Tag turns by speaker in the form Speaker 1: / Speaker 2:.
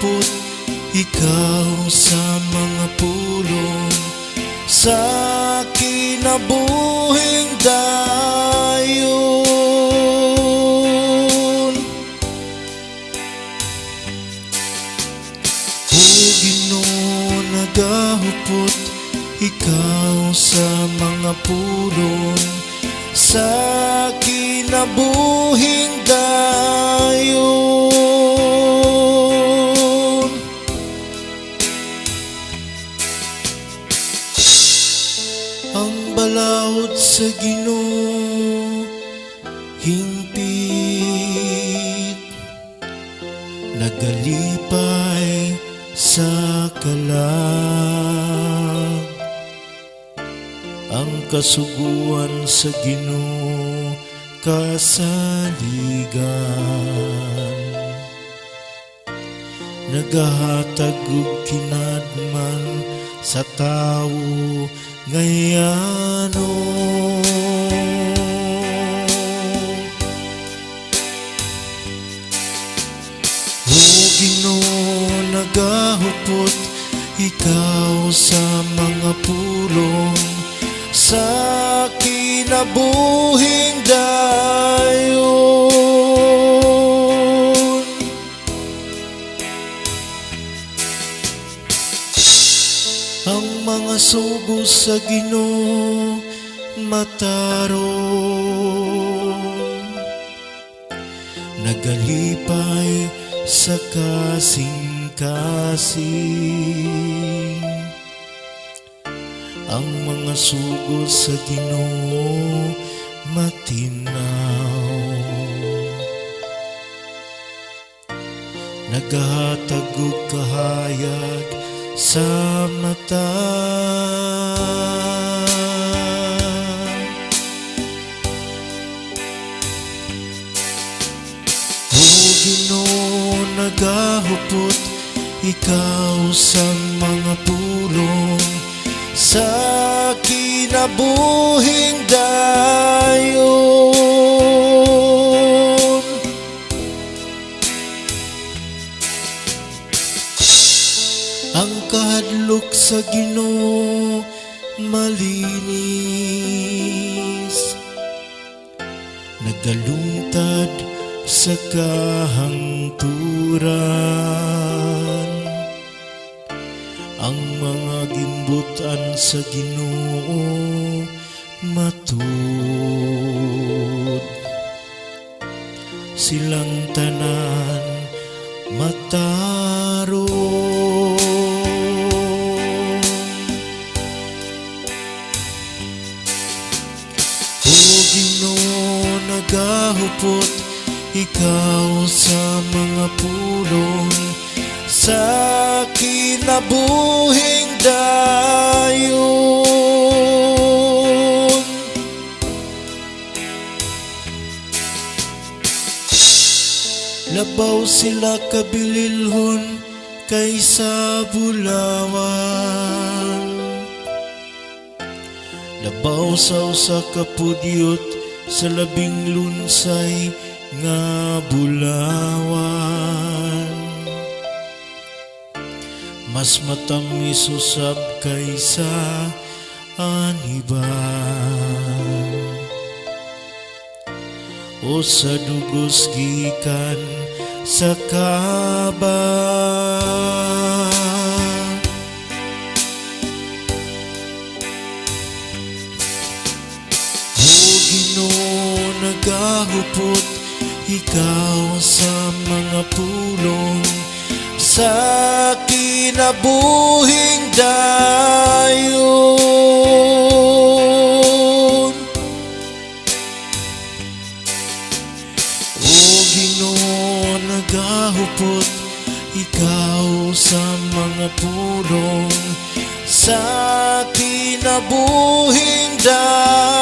Speaker 1: nagahupot, ikaw sa mga pulong, sa kinabuhing dayon. O Ginoo, nagahupot, ikaw sa mga pulong, sa kinabuhing dayon. Ang balaod sa Ginoo hingpit, nagalipay sa kalag. Ang kasuguan sa Ginoo kasaligan, nagahatag og kinadman sa tawo ngayano. O Ginoo, nagahupot, ikaw sa mga pulong, sa kinabuhing dayon. Ang mga sugo sa Ginoo matarong, nagalipay sa kasing-kasing. Ang mga sugo sa Ginoo matinaw, nagahatag og kahayag sa mata. O Ginoo, nagahupot, ikaw sa mga pulong, sa kinabuhing dayon. Ang kahadlok sa Ginoo malinis, nagalungtad sa kahangturan. Ang mga gimbutan sa Ginoo matud, silang tanan matarong. O Ginoo, nagahupot, ikaw sa mga pulong, sa kinabuhing dayon. Labaw sila kabililhon kaysa bulawan, labaw sa usa ka pudyot sa labing lunsay nga bulawan. Mas matamis usab kaysa aniban, o sa dugos gikan sa kaba. O Ginoo, nagahupot, ikaw sa mga pulong, sa kinabuhing dayon. O Ginoo, nagahupot, ikaw sa mga pulong, sa kinabuhing dayon.